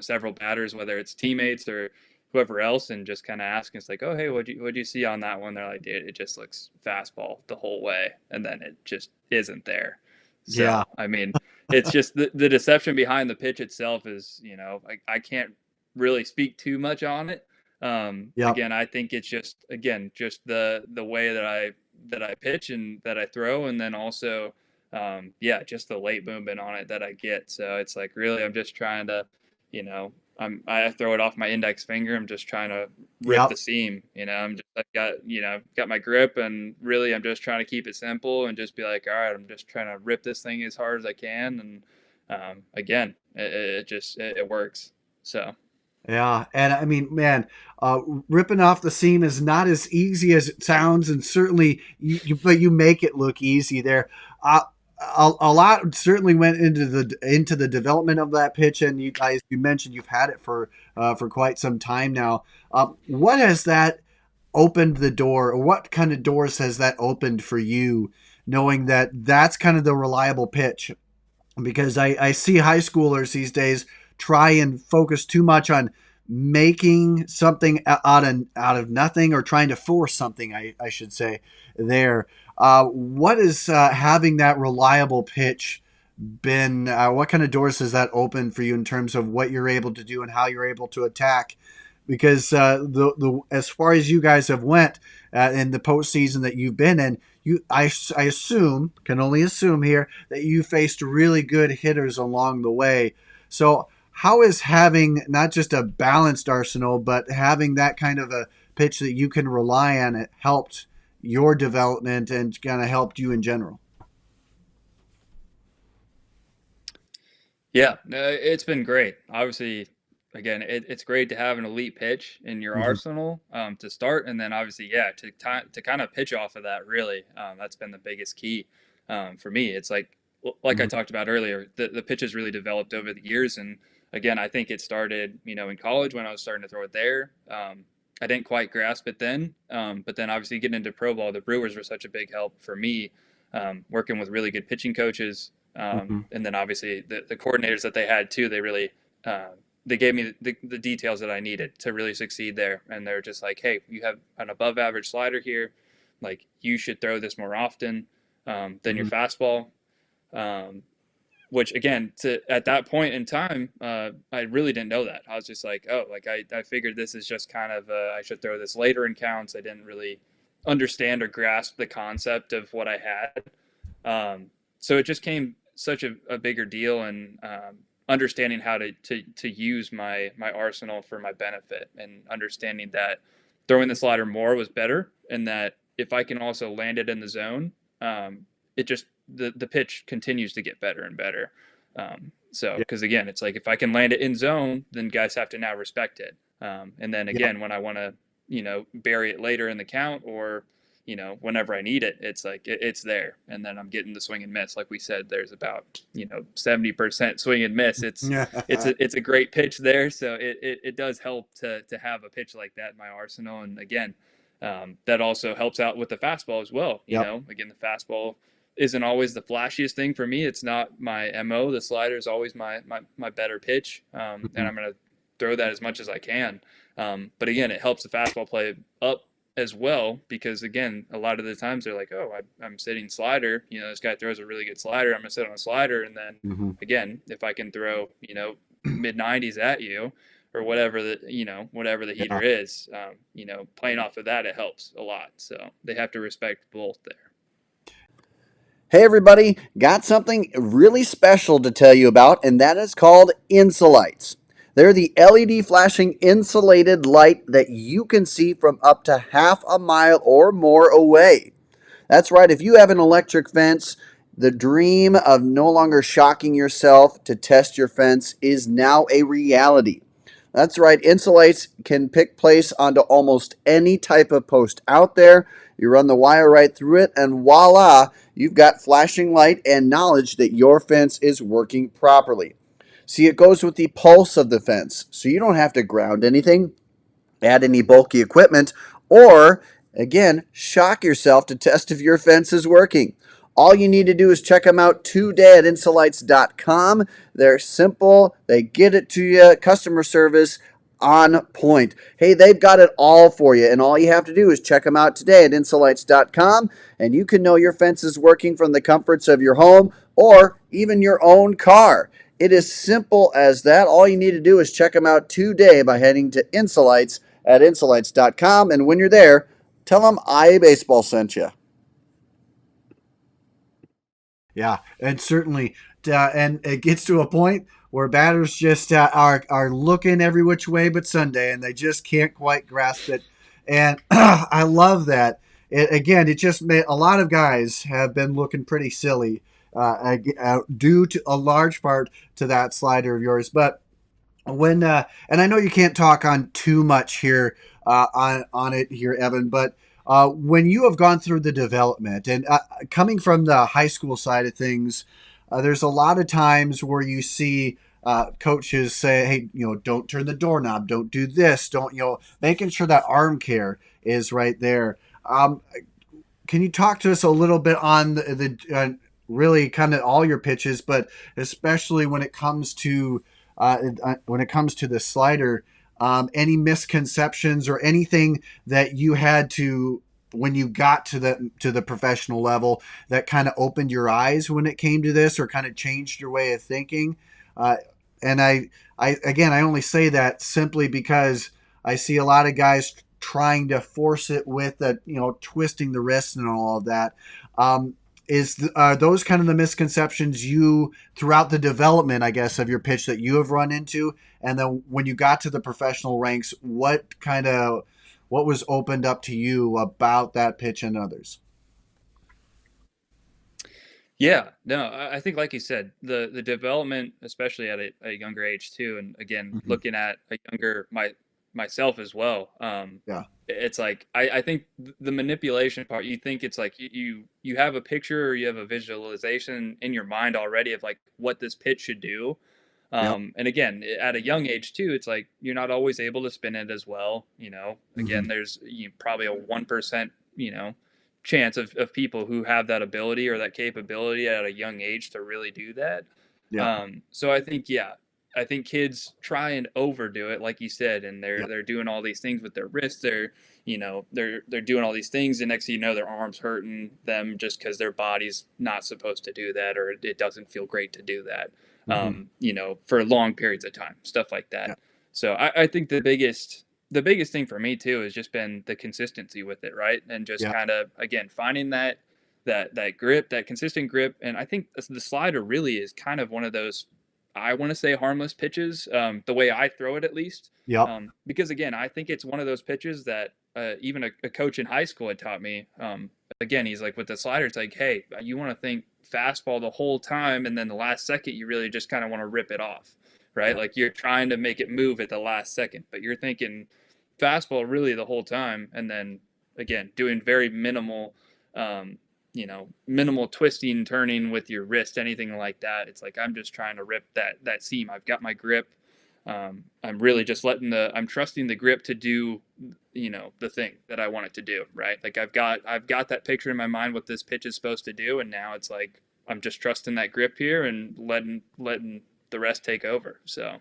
B: several batters, whether it's teammates or whoever else, and just kind of asking, it's like, oh hey, what'd you see on that one? They're like, dude, it just looks fastball the whole way, and then it just isn't there.
A: Yeah.
B: So I mean, it's just the deception behind the pitch itself is I can't really speak too much on it.
A: Yep.
B: Again, I think it's just just the way that I pitch and that I throw, and then also yeah, just the late movement on it that I get. So it's like really, I'm just trying to, I throw it off my index finger. I'm just trying to rip the
A: Yep.
B: seam. I've got got my grip, and really, I'm just trying to keep it simple and just be like, all right, I'm just trying to rip this thing as hard as I can, and again, it works. So
A: Yeah, and I mean, man, ripping off the seam is not as easy as it sounds, and certainly, but you make it look easy there. Uh, a lot certainly went into the development of that pitch, and you guys, you mentioned you've had it for quite some time now. What has that opened the door, or what kind of doors has that opened for you, knowing that that's kind of the reliable pitch? Because I see high schoolers these days try and focus too much on making something out of nothing, or trying to force something, I should say there. What is having that reliable pitch been? What kind of doors has that opened for you in terms of what you're able to do and how you're able to attack? Because the as far as you guys have went in the postseason that you've been in, I assume, can only assume here, that you faced really good hitters along the way. So how is having not just a balanced arsenal, but having that kind of a pitch that you can rely on, it helped your development and kind of helped you in general?
B: yeah, no, it's been great. Obviously, again, it's great to have an elite pitch in your
A: Mm-hmm.
B: arsenal to start, and then obviously, yeah, to kind of pitch off of that. Really, that's been the biggest key for me. It's like I
A: Mm-hmm.
B: talked about earlier, the pitch has really developed over the years, and again, I think it started in college when I was starting to throw it there. I didn't quite grasp it then, but then obviously getting into pro ball, the Brewers were such a big help for me, working with really good pitching coaches.
A: Mm-hmm.
B: And then obviously the coordinators that they had too, they really they gave me the details that I needed to really succeed there. And they're just like, hey, you have an above average slider here. Like you should throw this more often than your
A: Mm-hmm.
B: fastball. Um, which again, at that point in time, I really didn't know that. I was just like, oh, like I figured this is just kind of I should throw this later in counts. I didn't really understand or grasp the concept of what I had. So it just came such a bigger deal, and understanding how to use my arsenal for my benefit, and understanding that throwing the slider more was better, and that if I can also land it in the zone, it just the pitch continues to get better and better. So,
A: Yeah.
B: because again, it's like if I can land it in zone, then guys have to now respect it. And then
A: Yeah.
B: again, when I want to, bury it later in the count, or whenever I need it, it's like it's there, and then I'm getting the swing and miss. Like we said, there's about 70% swing and miss. It's a great pitch there, so it does help to have a pitch like that in my arsenal. And again, that also helps out with the fastball as well.
A: Yep.
B: Again, the fastball isn't always the flashiest thing for me. It's not my MO. The slider is always my better pitch, and
A: Mhm.
B: I'm going to throw that as much as I can. But again, it helps the fastball play up as well, because again, a lot of the times they're like, oh, I'm sitting slider. This guy throws a really good slider. I'm going to sit on a slider. And then
A: Mhm.
B: again, if I can throw, mid 90s at you, or whatever the heater
A: Yeah.
B: is, playing off of that, it helps a lot. So they have to respect both there.
A: Hey, everybody, got something really special to tell you about, and that is called Insulites. They're the LED flashing insulated light that you can see from up to half a mile or more away. That's right, if you have an electric fence, the dream of no longer shocking yourself to test your fence is now a reality. That's right, Insulites can pick place onto almost any type of post out there. You run the wire right through it, and voila, you've got flashing light and knowledge that your fence is working properly. See, it goes with the pulse of the fence, so you don't have to ground anything, add any bulky equipment, or, again, shock yourself to test if your fence is working. All you need to do is check them out today at insulites.com. They're simple, they get it to you, customer service on point. Hey, they've got it all for you, and all you have to do is check them out today at insulites.com, and you can know your fence is working from the comforts of your home or even your own car. It is simple as that. All you need to do is check them out today by heading to Insulites at insulites.com. And when you're there, tell them iBaseball sent you. Yeah, and certainly, and it gets to a point where batters just are looking every which way but Sunday, and they just can't quite grasp it. And I love that. Again, it just made a lot of guys have been looking pretty silly, due to a large part to that slider of yours. But when and I know you can't talk on too much here on it here, Evan, but when you have gone through the development and coming from the high school side of things, there's a lot of times where you see coaches say, "Hey, don't turn the doorknob, don't do this, don't making sure that arm care is right there." Can you talk to us a little bit on really kind of all your pitches, but especially when it comes to the slider, any misconceptions or anything that you had to when you got to the professional level that kind of opened your eyes when it came to this or kind of changed your way of thinking? Uh, and I again, I only say that simply because I see a lot of guys trying to force it with the twisting the wrist and all of that. Are those kind of the misconceptions you throughout the development, I guess, of your pitch that you have run into? And then when you got to the professional ranks, what was opened up to you about that pitch and others?
B: Yeah, no, I think like you said, the development, especially at a younger age too, and again,
A: Hmm.
B: looking at a younger myself as well.
A: Yeah.
B: It's like I think the manipulation part. You think it's like you have a picture or you have a visualization in your mind already of like what this pitch should do.
A: Yep.
B: And again, at a young age too, it's like you're not always able to spin it as well. Again,
A: Hmm.
B: there's probably a 1%, chance of people who have that ability or that capability at a young age to really do that.
A: Yep.
B: So I think, yeah, I think kids try and overdo it, like you said, and they're
A: Yep.
B: they're doing all these things with their wrists. They're doing all these things, and next thing you know, their arms hurting them just because their body's not supposed to do that, or it doesn't feel great to do that.
A: Hmm.
B: For long periods of time, stuff like that.
A: Yep.
B: So I think the biggest thing for me too has just been the consistency with it, right? And just
A: Yep.
B: kind of again finding that grip, that consistent grip. And I think the slider really is kind of one of those. I want to say harmless pitches, the way I throw it at least.
A: Yep.
B: Because again, I think it's one of those pitches that even a coach in high school had taught me. Again, he's like with the slider, it's like, hey, you want to think fastball the whole time, and then the last second you really just kind of want to rip it off, right?
A: Yeah.
B: Like you're trying to make it move at the last second, but you're thinking fastball really the whole time, and then again doing very minimal minimal twisting, turning with your wrist, anything like that. It's like I'm just trying to rip that seam. I've got my grip. I'm really just I'm trusting the grip to do, the thing that I want it to do, right? Like I've got that picture in my mind what this pitch is supposed to do, and now it's like I'm just trusting that grip here and letting the rest take over. So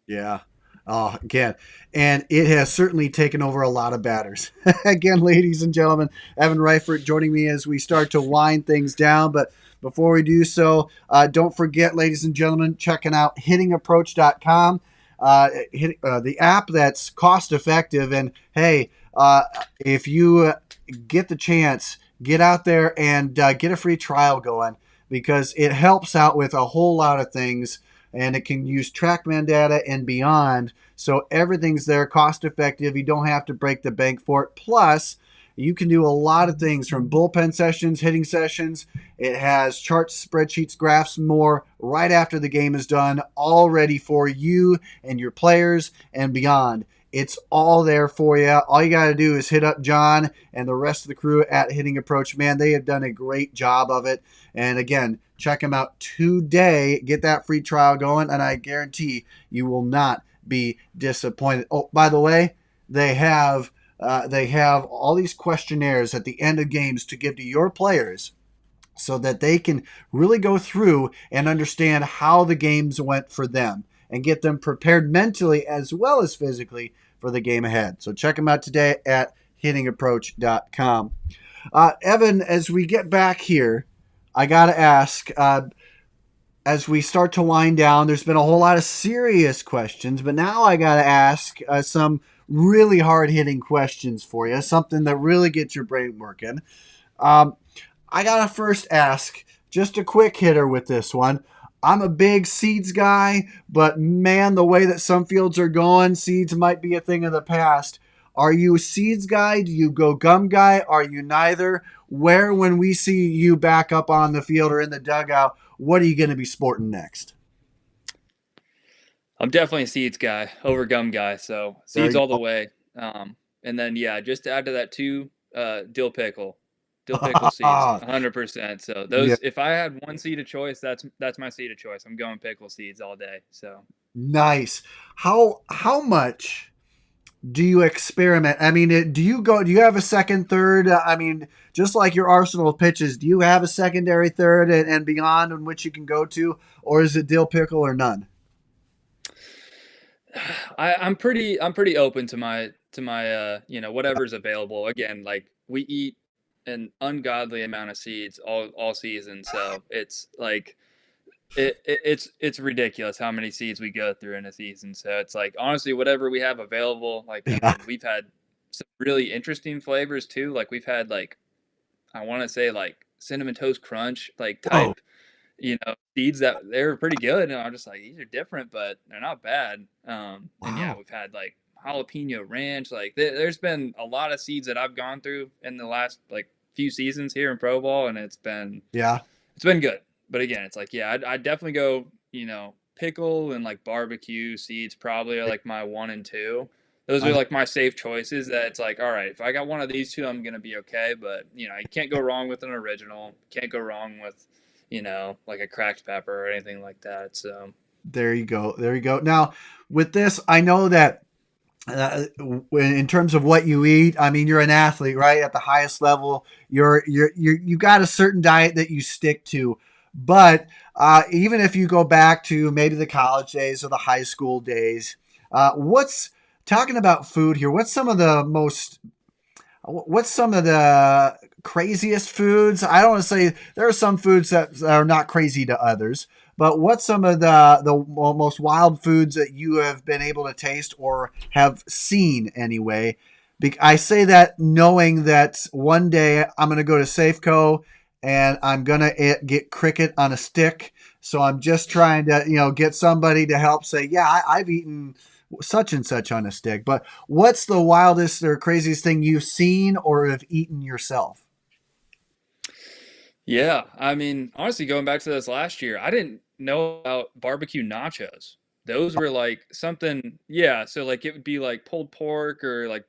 A: Yeah. Oh, again, and it has certainly taken over a lot of batters. Again, ladies and gentlemen, Evan Reifert joining me as we start to wind things down. But before we do so, don't forget, ladies and gentlemen, checking out hittingapproach.com, the app that's cost effective. And hey, if you get the chance, get out there and get a free trial going, because it helps out with a whole lot of things. And it can use TrackMan data and beyond. So everything's there, cost effective. You don't have to break the bank for it. Plus, you can do a lot of things from bullpen sessions, hitting sessions. It has charts, spreadsheets, graphs, more right after the game is done, all ready for you and your players and beyond. It's all there for you. All you got to do is hit up John and the rest of the crew at Hitting Approach. Man, they have done a great job of it. And again, check them out today. Get that free trial going, and I guarantee you will not be disappointed. Oh, by the way, they have all these questionnaires at the end of games to give to your players, so that they can really go through and understand how the games went for them and get them prepared mentally as well as physically for the game ahead. So check them out today at hittingapproach.com. Evan, as we get back here, I got to ask, as we start to wind down, there's been a whole lot of serious questions, but now I got to ask some really hard-hitting questions for you, something that really gets your brain working. I got to first ask, just a quick hitter with this one. I'm a big seeds guy, but man, the way that some fields are going, seeds might be a thing of the past. Are you a seeds guy? Do you go gum guy? Are you neither? Where, when we see you back up on the field or in the dugout, what are you going to be sporting next?
B: I'm definitely a seeds guy over gum guy. So
A: There
B: seeds
A: you
B: all the
A: go.
B: way. And then yeah, just to add to that too, dill pickle. Dill pickle seeds, 100%. So
A: Yeah,
B: those, if I had one seed of choice, that's my seed of choice. I'm going pickle seeds all day. So
A: nice. How much do you experiment? I mean, do you have a second, third? I mean, just like your arsenal of pitches, do you have a secondary, third, and beyond in which you can go to, or is it dill pickle or none?
B: I'm pretty open to my whatever's available. Again, like we eat an ungodly amount of seeds all season, so it's like it's ridiculous how many seeds we go through in a season. So it's like honestly, whatever we have available. Like I
A: Yeah.
B: mean, we've had some really interesting flavors too. Like we've had like I want to say like cinnamon toast crunch like
A: Whoa.
B: type seeds that they're pretty good, and I'm just like these are different, but they're not bad. And yeah,
A: Wow.
B: we've had like jalapeno ranch. Like there's been a lot of seeds that I've gone through in the last like few seasons here in pro ball, and
A: Yeah.
B: it's been good. But again, it's like, yeah, I'd definitely go, pickle and like barbecue seeds probably are like my one and two. Those are
A: I,
B: like my safe choices that it's like, all right, if I got one of these two, I'm going to be okay. But, you can't go wrong with an original. Can't go wrong with, like a cracked pepper or anything like that. So,
A: there you go. There you go. Now, with this, I know that in terms of what you eat, I mean, you're an athlete, right? At the highest level, you got a certain diet that you stick to. But even if you go back to maybe the college days or the high school days, what's talking about food here? What's some of the craziest foods? I don't want to say there are some foods that are not crazy to others, but what's some of the most wild foods that you have been able to taste or have seen anyway? I say that knowing that one day I'm going to go to Safeco and I'm gonna get cricket on a stick. So I'm just trying to, get somebody to help say, yeah, I've eaten such and such on a stick. But what's the wildest or craziest thing you've seen or have eaten yourself?
B: Yeah, I mean, honestly, going back to this last year, I didn't know about barbecue nachos. Those were like something, yeah. So like it would be like pulled pork or like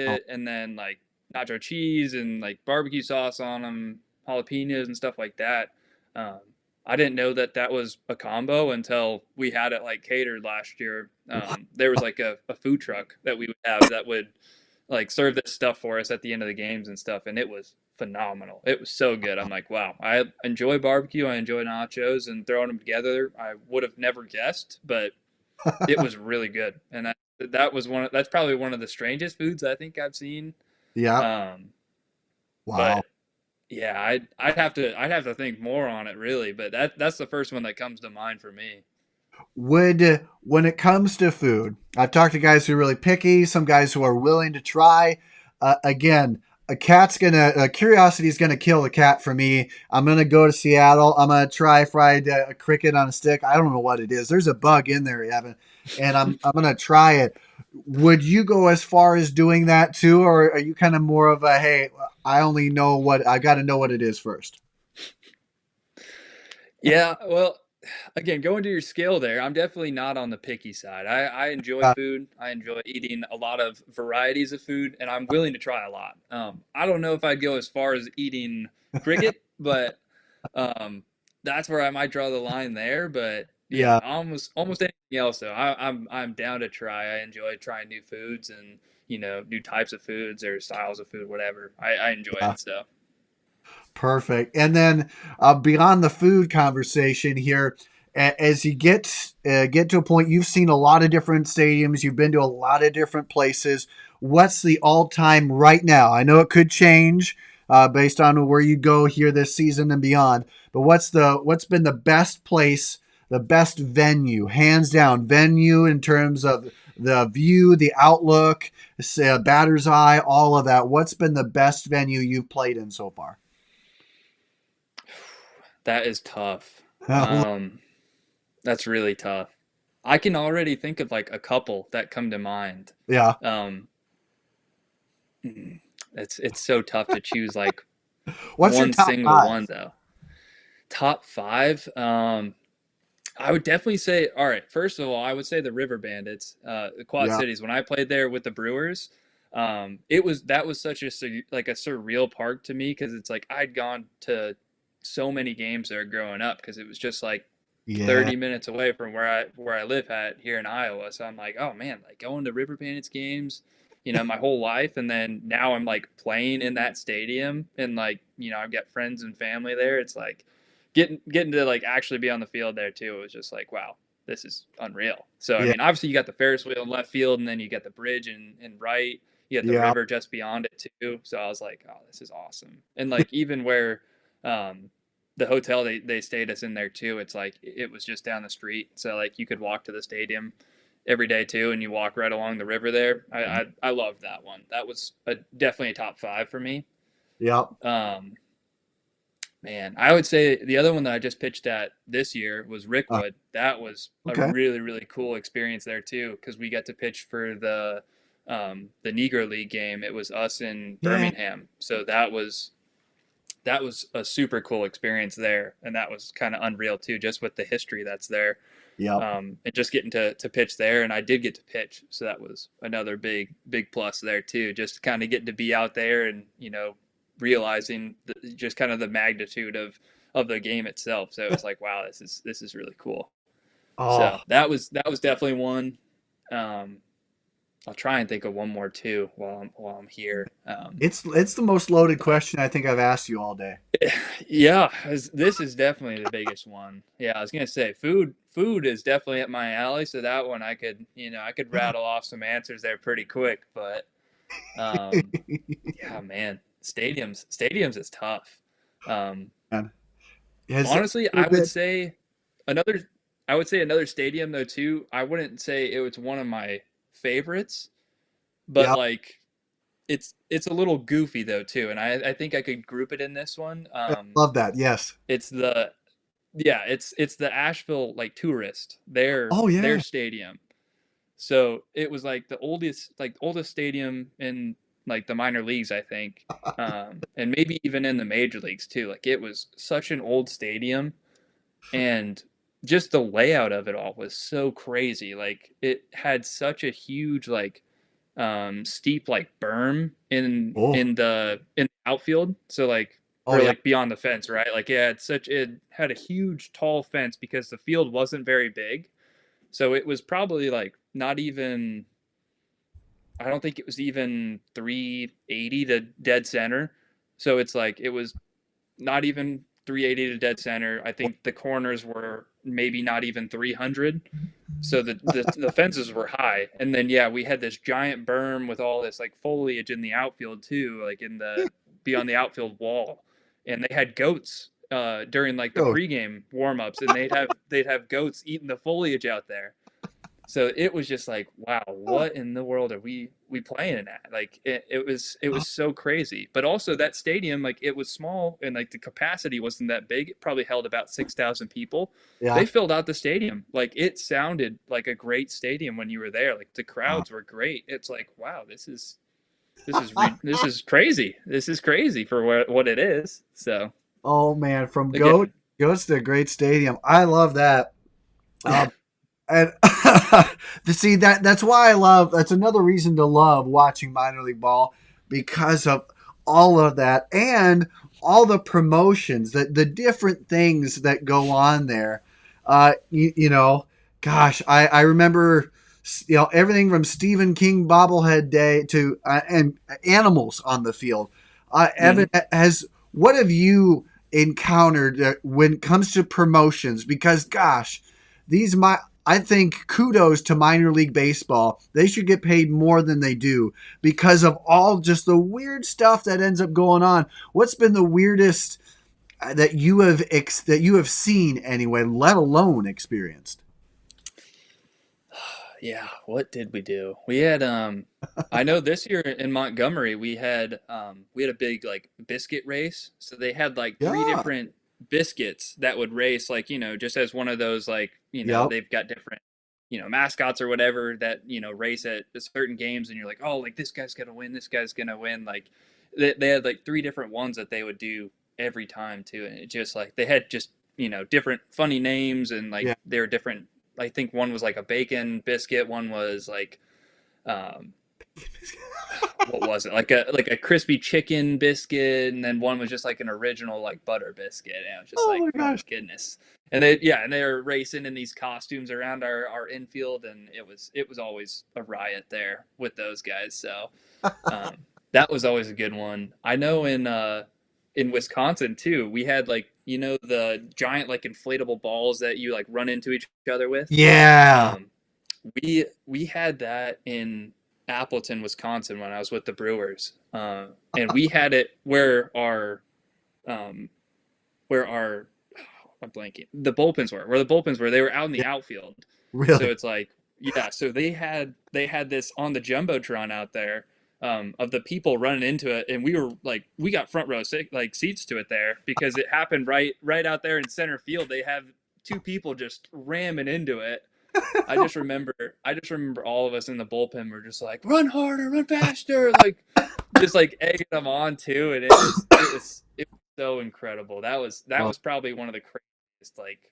A: Oh,
B: brisket, and then like nacho cheese and like barbecue sauce on them, jalapenos and stuff like that. Um, I didn't know that that was a combo until we had it like catered last year. There was like a food truck that we would have that would like serve this stuff for us at the end of the games and stuff, and it was phenomenal. It was so good. I'm like, wow, I enjoy barbecue, I enjoy nachos, and throwing them together. I would have never guessed, but it was really good, and that was that's probably one of the strangest foods I think I've seen.
A: yeah.
B: Um,
A: Wow.
B: but yeah, I'd have to think more on it really, but that's the first one that comes to mind for me.
A: When it comes to food, I've talked to guys who are really picky, some guys who are willing to try. Again, curiosity is gonna kill the cat for me. I'm gonna go to Seattle. I'm gonna try fried cricket on a stick. I don't know what it is. There's a bug in there, Evan, and I'm gonna try it. Would you go as far as doing that too, or are you kind of more of a, hey, I only know what I got to know what it is first?
B: Yeah, well, again, going to your skill there, I'm definitely not on the picky side. I enjoy
A: Uh,
B: food. I enjoy eating a lot of varieties of food, and I'm willing to try a lot. I don't know if I'd go as far as eating cricket, but um, that's where I might draw the line there. But yeah,
A: yeah.
B: almost anything else though. I'm down to try. I enjoy trying new foods and new types of foods or styles of food, whatever. I enjoy
A: Yeah.
B: it. So
A: Perfect. And then beyond the food conversation here, as you get to a point, you've seen a lot of different stadiums, you've been to a lot of different places. What's the all-time right now? I know it could change based on where you go here this season and beyond. But what's been the best place, the best venue, hands down venue in terms of the view, the outlook, batter's eye, all of that. What's been the best venue you've played in so far?
B: that is tough. Um, that's really tough. I can already think of like a couple that come to mind.
A: Yeah.
B: Um, it's so tough to choose like
A: What's your
B: one
A: top
B: single
A: five?
B: one though. Top five. I would definitely say. All right. First of all, I would say the River Bandits, the Quad
A: Yeah.
B: Cities. When I played there with the Brewers, it was that was such a like a surreal park to me because it's like I'd gone to so many games there growing up because it was just like
A: Yeah.
B: 30 minutes away from where I live at here in Iowa. So I'm like, oh man, like going to River Bandits games, my whole life, and then now I'm like playing in that stadium, and like I've got friends and family there. It's like getting to like actually be on the field there too. It was just like, wow, this is unreal. So I
A: Yeah.
B: mean, obviously you got the Ferris wheel in left field, and then you got the bridge in right. You got the
A: Yeah.
B: river just beyond it too. So I was like, oh, this is awesome. And like even where um, the hotel they stayed us in there too. It's like it was just down the street, so like you could walk to the stadium every day too, and you walk right along the river there. I loved that one. That was definitely a top five for me.
A: Yeah.
B: Um, Man, I would say the other one that I just pitched at this year was
A: Uh,
B: Rickwood. That was a
A: okay.
B: really cool experience there too, because we got to pitch for the Negro League game. It was us in
A: Yeah.
B: Birmingham, so that was a super cool experience there, and that was kind of unreal too, just with the history that's there,
A: Yeah.
B: and just getting to pitch there, and I did get to pitch, so that was another big plus there too, just kind of getting to be out there and realizing just kind of the magnitude of the game itself. So it was like, wow, this is really cool.
A: Oh,
B: So that was definitely one. Um, I'll try and think of one more too while I'm here.
A: it's the most loaded question I think I've asked you all day.
B: Yeah, this is definitely the biggest one. Yeah, I was gonna say food is definitely up my alley. So that one I could rattle off some answers there pretty quick. But um, yeah, man, stadiums is tough. Um,
A: Man, has there
B: Honestly,
A: ever been?
B: another I would say another stadium though too. I wouldn't say it was one of my favorites, but
A: Yeah.
B: like it's a little goofy though too, and I think I could group it in this one.
A: Love that. Yes.
B: It's the Yeah, it's the Asheville like Tourist,
A: Oh
B: their
A: yeah.
B: stadium. So it was like the oldest stadium in like the minor leagues, I think, and maybe even in the major leagues too. Like it was such an old stadium, and just the layout of it all was so crazy. Like it had such a huge like steep like berm
A: Oh.
B: in the outfield. So like
A: Oh
B: or
A: yeah.
B: like beyond the fence, right? Like yeah, it had a huge tall fence because the field wasn't very big. So it was probably like not even I don't think it was even 380 to dead center. So it's like it was not even 380 to dead center. I think the corners were maybe not even 300. So the fences were high, and then yeah, we had this giant berm with all this like foliage in the outfield too, like in the beyond the outfield wall, and they had goats during like the
A: Oh,
B: pregame warmups, and they'd have goats eating the foliage out there. So it was just like, wow, what in the world are we playing at? Like it was so crazy. But also that stadium, like it was small and like the capacity wasn't that big. It probably held about 6,000 people. They
A: yeah.
B: filled out the stadium. Like it sounded like a great stadium when you were there. Like the
A: Wow.
B: crowds were great. It's like, wow, this is crazy. This is crazy for what it is. So
A: Oh man, from
B: again,
A: goats to a great stadium. I love that. Um, and to see that's why I love. That's another reason to love watching minor league ball because of all of that and all the promotions, the different things that go on there. You know, gosh, I remember everything from Stephen King bobblehead day to and animals on the field. Evan,
B: mhm.
A: has what have you encountered when it comes to promotions? Because gosh, these my I think kudos to minor league baseball. They should get paid more than they do because of all just the weird stuff that ends up going on. What's been the weirdest that you have seen anyway, let alone experienced?
B: Yeah, what did we do? We had I know this year in Montgomery we had a big like biscuit race. So they had like three
A: Yeah.
B: different biscuits that would race like, just as one of those like,
A: Yep.
B: they've got different, mascots or whatever that, race at certain games and you're like, "Oh, like this guy's going to win, this guy's going to win." Like they had like three different ones that they would do every time too. And it just like they had just, different funny names and like
A: Yeah.
B: they're different. I think one was like a bacon biscuit. One was like, um, what was it? Like a crispy chicken biscuit, and then one was just like an original like butter biscuit. And it was just
A: Oh
B: like,
A: my
B: oh my
A: gosh.
B: goodness. And they were racing in these costumes around our infield, and it was always a riot there with those guys. So um, that was always a good one. I know in Wisconsin too, we had like the giant like inflatable balls that you like run into each other with.
A: Yeah.
B: Um, we had that in Appleton, Wisconsin, when I was with the Brewers, and we had it um, where our I'm blanking the bullpens were where the bullpens were. They were out in
A: Yeah.
B: the outfield, so
A: Really.
B: it's like yeah. So they had this on the jumbotron out there. Of the people running into it, and we got front row like seats to it there because it happened right out there in center field. They have two people just ramming into it. I just remember all of us in the bullpen were just like, run harder, run faster, like just like egging them on too, and it was so incredible. That
A: Oh,
B: was probably one of the craziest like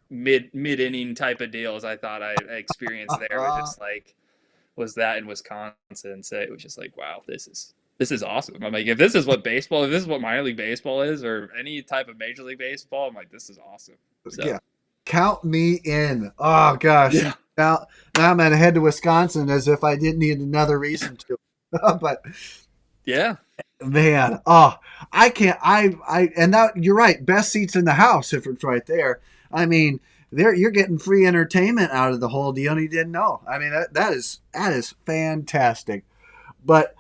B: mid inning type of deals I thought I experienced there. Was just like was that in Wisconsin, so it was just like wow, this is awesome. I'm like if this is what minor league baseball is, or any type of major league baseball, I'm like this is awesome.
A: yeah.
B: So
A: Count me in. Oh gosh.
B: yeah,
A: Now I'm gonna head to Wisconsin as if I didn't need another reason to. But
B: yeah.
A: man, I can't. And that you're right. Best seats in the house if it's right there. I mean, there you're getting free entertainment out of the whole deal, and you didn't know. I mean, that is fantastic. But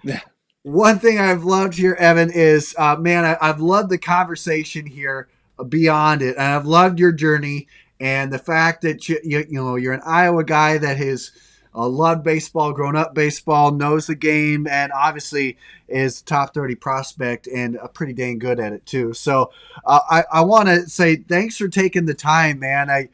A: one thing I've loved here, Evan, is man, I've loved the conversation here beyond it, and I've loved your journey and the fact that you know you're an Iowa guy that has loved baseball, grown up baseball, knows the game, and obviously is top 30 prospect and pretty dang good at it too. So I want to say thanks for taking the time, man.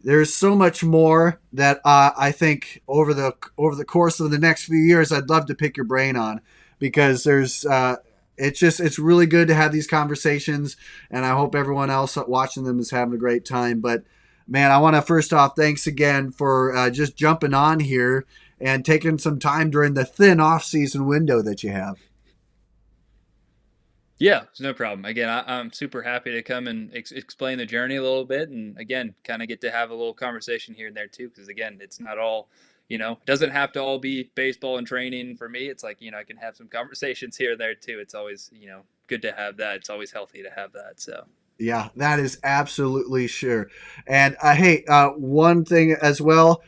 A: There's so much more that I think over the course of the next few years, I'd love to pick your brain on, because it's really good to have these conversations, and I hope everyone else watching them is having a great time. But man, I want to first off thanks again for just jumping on here and taking some time during the thin off season window that you have.
B: Yeah, it's no problem. Again, I'm super happy to come and explain the journey a little bit, and again, kind of get to have a little conversation here and there too. Because again, it's not all, it doesn't have to all be baseball and training for me. It's like, I can have some conversations here and there too. It's always, good to have that. It's always healthy to have that. So
A: Yeah, that is absolutely sure. And hey, one thing as well.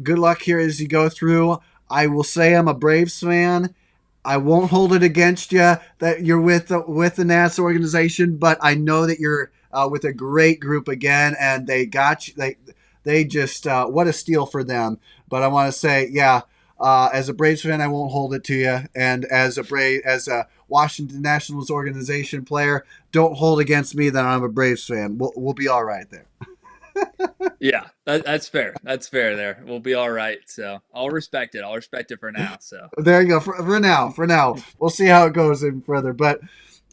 A: Good luck here as you go through. I will say I'm a Braves fan. I won't hold it against you that you're with the NASA organization, but I know that you're with a great group again, and they got you. They just what a steal for them. But I want to say, yeah, as a Braves fan, I won't hold it to you, and as a Washington Nationals organization player, don't hold against me that I'm a Braves fan. We'll be all right there.
B: yeah, that's fair. That's fair. There, we'll be all right. So I'll respect it. I'll respect it for now. So
A: There you go. For now, we'll see how it goes in further. But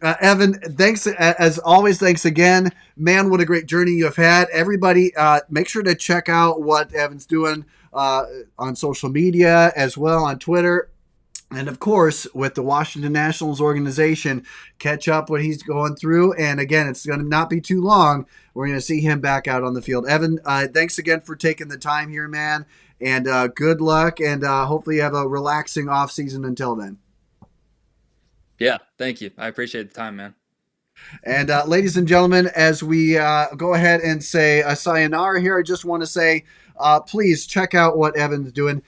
A: Evan, thanks as always. Thanks again, man. What a great journey you have had. Everybody, make sure to check out what Evan's doing on social media as well on Twitter. And of course, with the Washington Nationals organization, catch up what he's going through. And again, it's going to not be too long. We're going to see him back out on the field. Evan, thanks again for taking the time here, man. And good luck. And hopefully you have a relaxing off season until then.
B: yeah, thank you. I appreciate the time, man.
A: And ladies and gentlemen, as we go ahead and say a sayonara here, I just want to say, please check out what Evan's doing.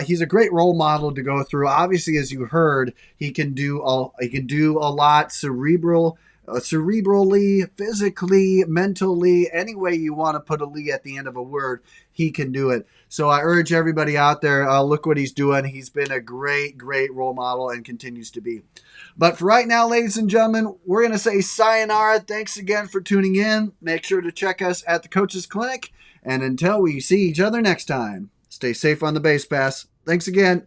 A: He's a great role model to go through. Obviously, as you heard, he can do a lot cerebrally, physically, mentally, any way you want to put a "ly" at the end of a word, he can do it. So I urge everybody out there, look what he's doing. He's been a great, great role model and continues to be. But for right now, ladies and gentlemen, we're going to say sayonara. Thanks again for tuning in. Make sure to check us at the Coach's Clinic. And until we see each other next time, stay safe on the base pass. Thanks again.